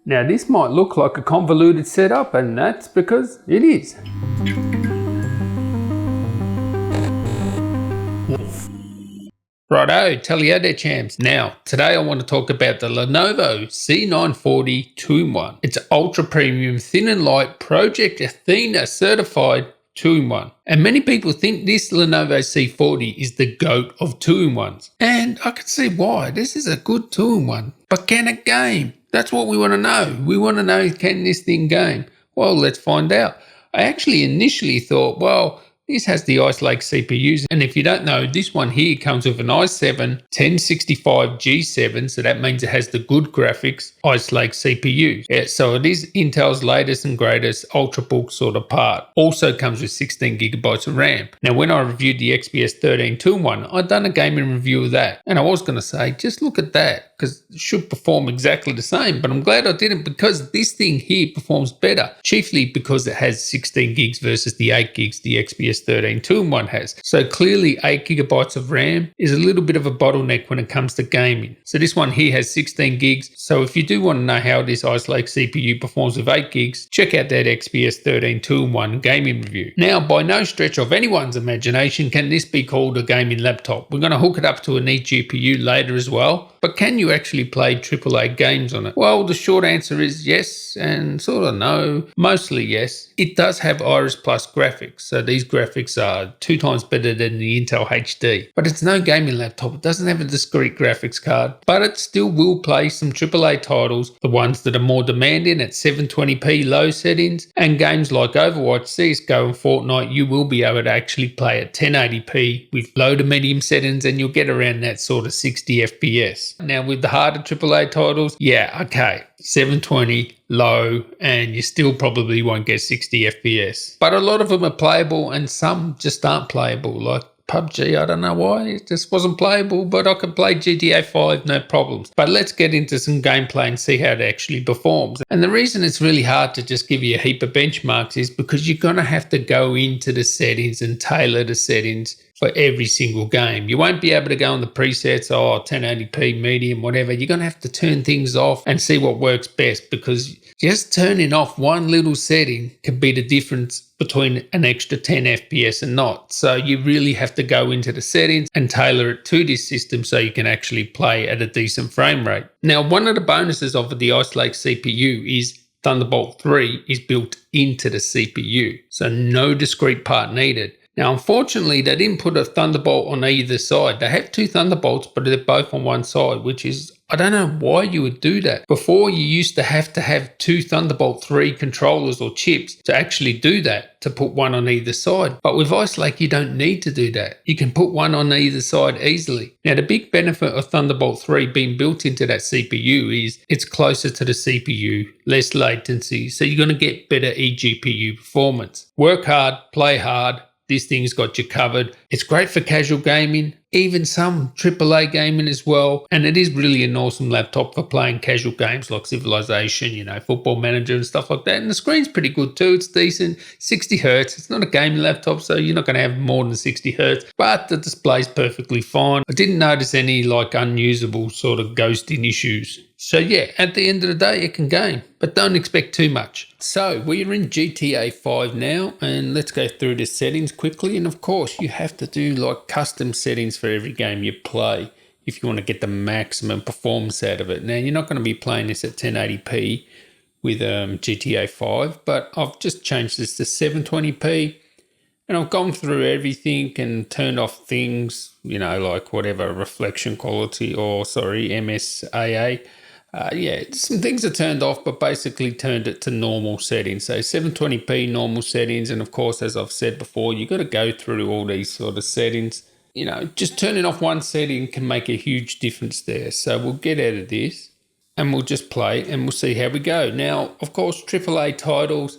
Now this might look like a convoluted setup, and that's because it is. Righto, tally-o there champs. Now, today I want to talk about the Lenovo C940 2-in-1. It's ultra premium, thin and light, Project Athena certified 2-in-1. And many people think this Lenovo C40 is the GOAT of 2-in-1s. And I can see why. This is a good 2-in-1. But can it game? That's what we want to know. We want to know, can this thing game? Well, let's find out. I actually initially thought, well, this has the Ice Lake CPUs, and if you don't know, this one here comes with an i7 1065 G7, so that means it has the good graphics Ice Lake CPU. Yeah, so it is Intel's latest and greatest ultrabook sort of part. Also comes with 16 gigabytes of RAM. Now, when I reviewed the XPS 13 2-in-1, I'd done a gaming review of that, and I was going to say, just look at that, because it should perform exactly the same, but I'm glad I didn't, because this thing here performs better, chiefly because it has 16 gigs versus the 8 gigs the XPS 13 2-in-1 has. So clearly 8 gigabytes of RAM is a little bit of a bottleneck when it comes to gaming. So this one here has 16 gigs. So if you do want to know how this Ice Lake CPU performs with 8 gigs, check out that XPS 13 2-in-1 gaming review. Now, by no stretch of anyone's imagination can this be called a gaming laptop. We're going to hook it up to a neat GPU later as well. But can you actually play AAA games on it? Well, the short answer is yes and sort of no. Mostly yes. It does have Iris Plus graphics, so these graphics are 2 times better than the Intel HD. But it's no gaming laptop. It doesn't have a discrete graphics card, but it still will play some AAA titles, the ones that are more demanding at 720p low settings, and games like Overwatch, Csgo and Fortnight you will be able to actually play at 1080p with low to medium settings, and you'll get around that sort of 60 FPS. Now with the harder AAA titles, yeah, okay, 720 low, and you still probably won't get 60 FPS. But a lot of them are playable and some just aren't playable, like PUBG. I don't know why, it just wasn't playable, but I could play GTA 5 no problems. But let's get into some gameplay and see how it actually performs. And the reason it's really hard to just give you a heap of benchmarks is because you're going to have to go into the settings and tailor the settings for every single game. You won't be able to go on the presets, 1080p, medium, whatever. You're going to have to turn things off and see what works best, because just turning off one little setting can be the difference between an extra 10 FPS and not. So you really have to go into the settings and tailor it to this system so you can actually play at a decent frame rate. Now, one of the bonuses of the Ice Lake CPU is Thunderbolt 3 is built into the CPU, so no discrete part needed. Now, unfortunately, they didn't put a Thunderbolt on either side. They have 2 Thunderbolts, but they're both on one side, which is, I don't know why you would do that. Before, you used to have 2 Thunderbolt 3 controllers or chips to actually do that, to put one on either side. But with Ice Lake, you don't need to do that. You can put one on either side easily. Now, the big benefit of Thunderbolt 3 being built into that CPU is it's closer to the CPU, less latency, so you're going to get better eGPU performance. Work hard, play hard. This thing's got you covered. It's great for casual gaming, even some AAA gaming as well. And it is really an awesome laptop for playing casual games like Civilization, Football Manager and stuff like that. And the screen's pretty good too. It's decent, 60 Hertz. It's not a gaming laptop, so you're not going to have more than 60 Hertz, but the display's perfectly fine. I didn't notice any unusable sort of ghosting issues. So yeah, at the end of the day, it can game, but don't expect too much. So we're in GTA 5 now, and let's go through the settings quickly. And of course, you have to do custom settings for every game you play if you want to get the maximum performance out of it. Now, you're not going to be playing this at 1080p with GTA 5, but I've just changed this to 720p. And I've gone through everything and turned off things, like whatever reflection quality MSAA. Some things are turned off, but basically turned it to normal settings. So 720p normal settings. And of course, as I've said before, you've got to go through all these sort of settings. Just turning off one setting can make a huge difference there. So we'll get out of this and we'll just play and we'll see how we go. Now, of course, AAA titles,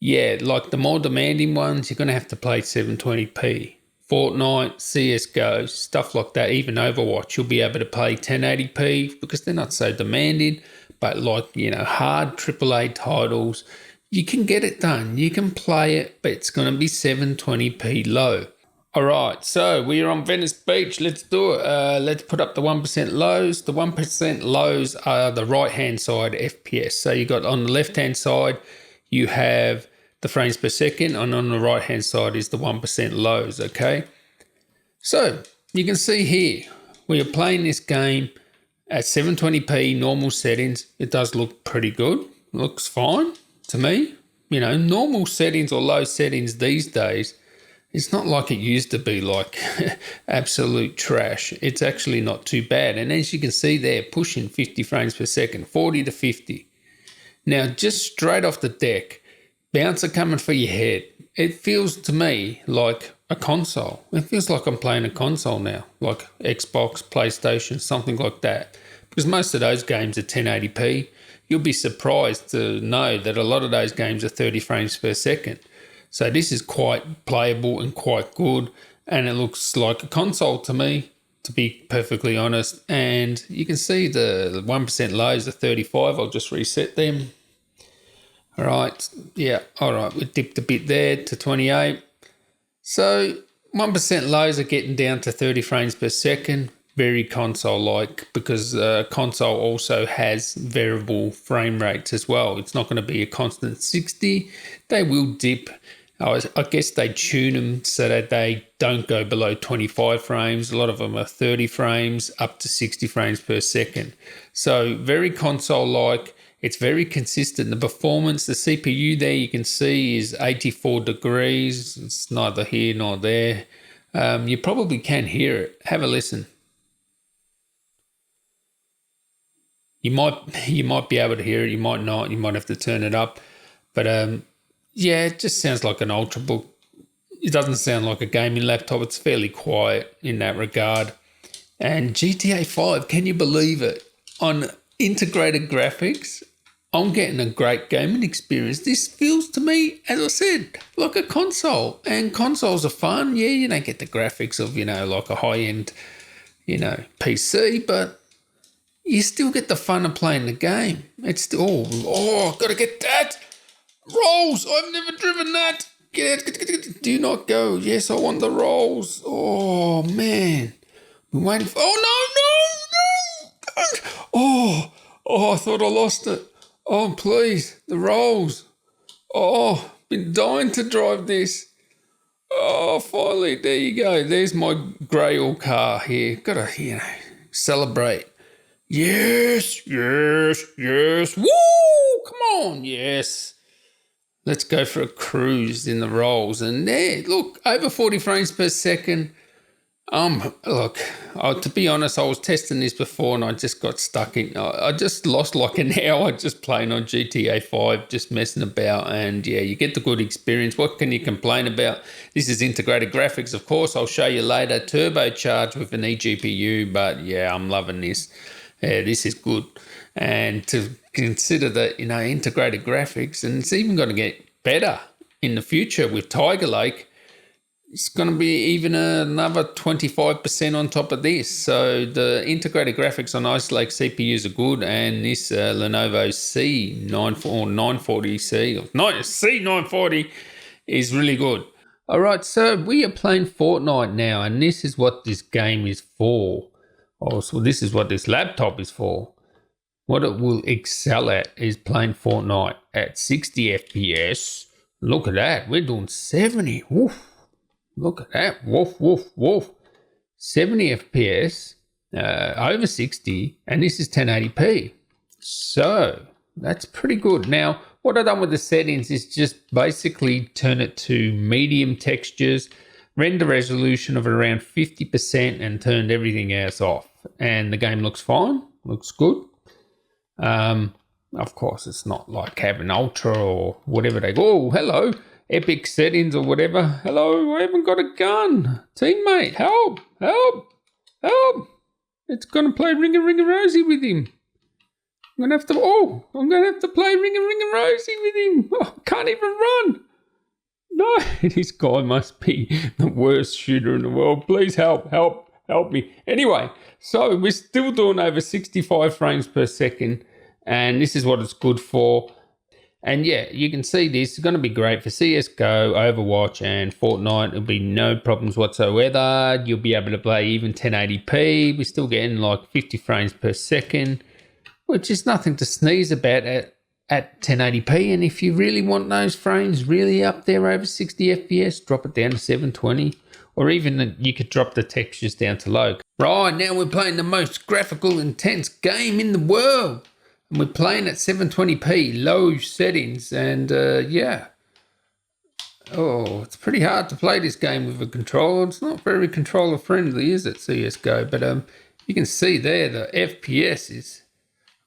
like the more demanding ones, you're going to have to play 720p. Fortnite, Csgo, stuff like that, even Overwatch, you'll be able to play 1080p because they're not so demanding. But hard AAA titles, you can get it done. You can play it, but it's going to be 720p low. All right, so we are on Venice Beach. Let's do it. Let's put up the 1% lows. The 1% lows are the right-hand side FPS. So you got on the left-hand side, you have the frames per second, and on the right-hand side is the 1% lows, okay? So you can see here, we are playing this game at 720p normal settings. It does look pretty good. Looks fine to me. You know, normal settings or low settings these days, it's not like it used to be, like absolute trash. It's actually not too bad. And as you can see there, pushing 50 frames per second, 40 to 50. Now, just straight off the deck, bouncer coming for your head. It feels to me like a console. It feels like I'm playing a console now, like Xbox, PlayStation, something like that. Because most of those games are 1080p. You'll be surprised to know that a lot of those games are 30 frames per second. So this is quite playable and quite good, and it looks like a console to me, to be perfectly honest. And you can see the 1% lows are 35. I'll just reset them. All right, yeah, all right, we dipped a bit there to 28. So 1% lows are getting down to 30 frames per second. Very console-like, because console also has variable frame rates as well. It's not going to be a constant 60. They will dip. I guess they tune them so that they don't go below 25 frames. A lot of them are 30 frames up to 60 frames per second. So very console-like. It's very consistent. The performance, the CPU there you can see is 84 degrees. It's neither here nor there. You probably can hear it. Have a listen. You might be able to hear it. You might not. You might have to turn it up. But yeah, it just sounds like an Ultrabook. It doesn't sound like a gaming laptop. It's fairly quiet in that regard. And GTA 5, can you believe it? On integrated graphics, I'm getting a great gaming experience. This feels to me, as I said, like a console. And consoles are fun. Yeah, you don't get the graphics of, like a high-end, PC, but you still get the fun of playing the game. It's still, I've got to get that. Rolls! I've never driven that! Get out! Do not go. Yes, I want the rolls. Oh, man. I'm waiting for... Oh, no! Oh, I thought I lost it. Oh, please. The rolls. Oh, been dying to drive this. Oh, finally. There you go. There's my grey old car here. Got to, celebrate. Yes. Woo! Come on. Yes. Let's go for a cruise in the rolls. And there, look, over 40 frames per second. Look, to be honest, I was testing this before and I just got stuck in. I just lost like an hour just playing on GTA 5, just messing about. And yeah, you get the good experience. What can you complain about? This is integrated graphics, of course. I'll show you later. Turbocharged with an eGPU, but yeah, I'm loving this. Yeah, this is good. And to consider that, integrated graphics, and it's even going to get better in the future with Tiger Lake. It's going to be even another 25% on top of this. So the integrated graphics on Ice Lake CPUs are good, and this Lenovo C940 is really good. All right, so we are playing Fortnite now, and this is what this game is for. Also, this is what this laptop is for. What it will excel at is playing Fortnite at 60 FPS. Look at that. We're doing 70. Woof. Look at that. Woof, woof, woof. 70 FPS, over 60, and this is 1080p. So that's pretty good. Now, what I've done with the settings is just basically turn it to medium textures, render resolution of around 50%, and turned everything else off. And the game looks fine. Looks good. Of course, it's not like having ultra or whatever they go. Oh, hello, epic settings or whatever. Hello, I haven't got a gun. Teammate, help. It's going to play Ring a Rosie with him. I'm going to have to play Ring a Rosie with him. Oh, I can't even run. No, this guy must be the worst shooter in the world. Please help me. Anyway, so we're still doing over 65 frames per second, and this is what it's good for. And yeah, you can see this is going to be great for Csgo, Overwatch, and Fortnight. There'll be no problems whatsoever. You'll be able to play even 1080p. We're still getting like 50 frames per second, which is nothing to sneeze about at 1080p. And if you really want those frames really up there over 60 FPS, drop it down to 720. Or even you could drop the textures down to low. Right, now we're playing the most graphical intense game in the world. And we're playing at 720p, low settings. And yeah. Oh, it's pretty hard to play this game with a controller. It's not very controller friendly, is it, CSGO? But you can see there the FPS is,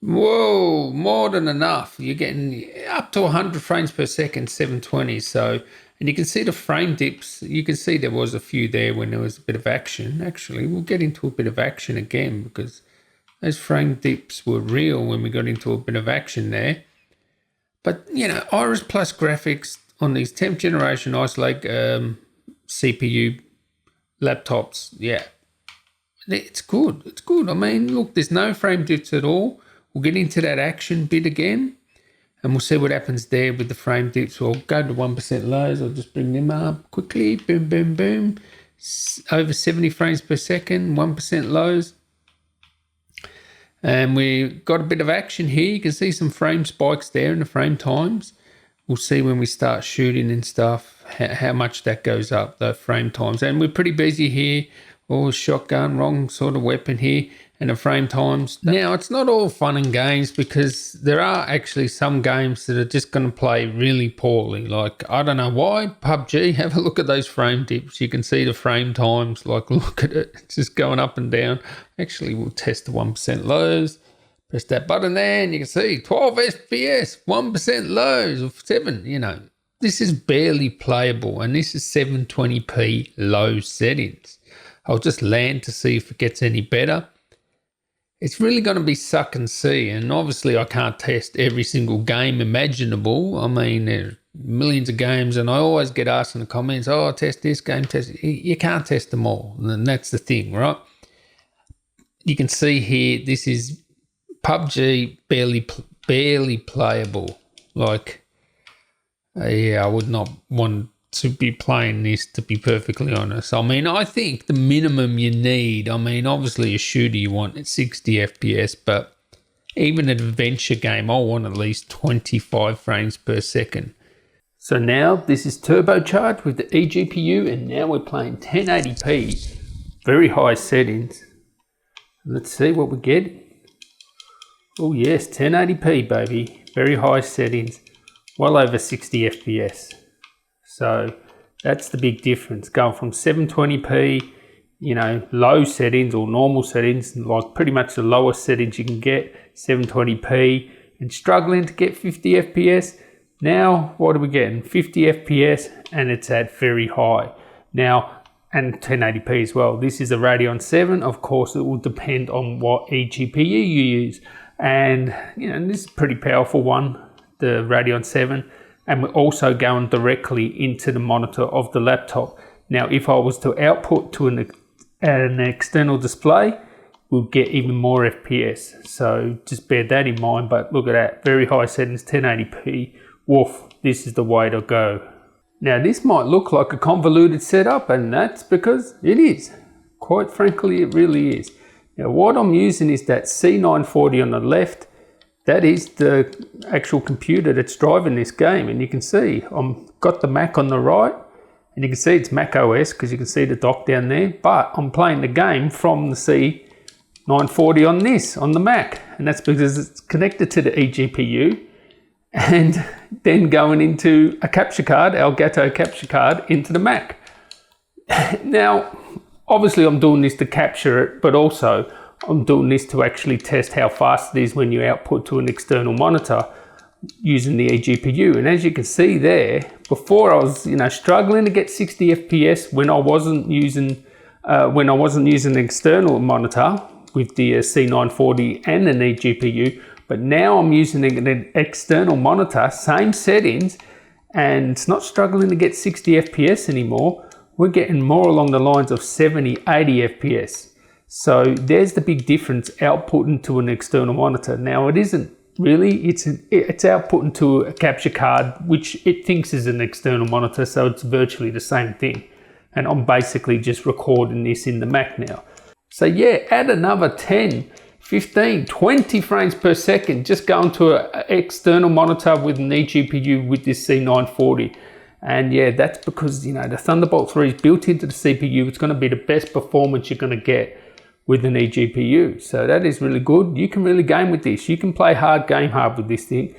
whoa, more than enough. You're getting up to 100 frames per second, 720. So... and you can see the frame dips. You can see there was a few there when there was a bit of action. Actually, we'll get into a bit of action again because those frame dips were real when we got into a bit of action there. But, you know, Iris Plus graphics on these 10th generation Ice Lake CPU laptops, yeah, it's good. It's good. I mean, look, there's no frame dips at all. We'll get into that action bit again. And we'll see what happens there with the frame dips. We'll go to 1% lows. I'll just bring them up quickly. Boom, boom, boom. Over 70 frames per second, 1% lows. And we got a bit of action here. You can see some frame spikes there in the frame times. We'll see when we start shooting and stuff, how much that goes up, the frame times. And we're pretty busy here. Oh, shotgun, wrong sort of weapon here. And the frame times. Now, it's not all fun and games because there are actually some games that are just going to play really poorly. Like, I don't know why. PUBG, have a look at those frame dips. You can see the frame times. Like, look at it. It's just going up and down. Actually, we'll test the 1% lows. Press that button there and you can see 12 FPS, 1% lows of 7. You know, this is barely playable. And this is 720p low settings. I'll just land to see if it gets any better. It's really going to be suck and see, and obviously I can't test every single game imaginable. I mean, there's millions of games, and I always get asked in the comments, oh, test this game, test it. You can't test them all, and that's the thing, right? You can see here, this is PUBG barely playable. Like, yeah, I would not want to be playing this, to be perfectly honest. I mean, I think the minimum you need, I mean, obviously a shooter you want at 60 FPS, but even an adventure game, I want at least 25 frames per second. So now this is turbocharged with the eGPU, and now we're playing 1080p, very high settings. Let's see what we get. Oh yes, 1080p baby, very high settings, well over 60 FPS. So that's the big difference, going from 720p, you know, low settings or normal settings, like pretty much the lowest settings you can get, 720p, and struggling to get 50 FPS. Now, what are we getting? 50 FPS, and it's at very high. Now, and 1080p as well. This is a Radeon 7. Of course, it will depend on what eGPU you use. And, you know, this is a pretty powerful one, the Radeon 7. And we're also going directly into the monitor of the laptop. Now, if I was to output to an external display, we'll get even more FPS. So just bear that in mind. But look at that, very high settings, 1080p. Woof, this is the way to go. Now, this might look like a convoluted setup, and that's because it is. Quite frankly, it really is. Now, what I'm using is that C940 on the left. That is the actual computer that's driving this game, and you can see I've got the Mac on the right, and you can see it's Mac OS because you can see the dock down there, but I'm playing the game from the C940 on this, on the Mac, and that's because it's connected to the eGPU and then going into a capture card, Elgato capture card, into the Mac. Now, obviously I'm doing this to capture it, but also I'm doing this to actually test how fast it is when you output to an external monitor using the eGPU. And as you can see there, before I was, you know, struggling to get 60 FPS when I wasn't using an external monitor with the C940 and an eGPU, but now I'm using an external monitor, same settings, and it's not struggling to get 60 FPS anymore. We're getting more along the lines of 70, 80 FPS. So there's the big difference outputting to an external monitor. Now, it isn't really it's output into a capture card, which it thinks is an external monitor, so it's virtually the same thing. And I'm basically just recording this in the Mac now. So yeah, add another 10, 15, 20 frames per second, just going to an external monitor with an eGPU with this C940. And yeah, that's because, you know, the Thunderbolt 3 is built into the CPU. It's going to be the best performance you're going to get with an eGPU. So that is really good. You can really game with this. You can play hard, game hard with this thing.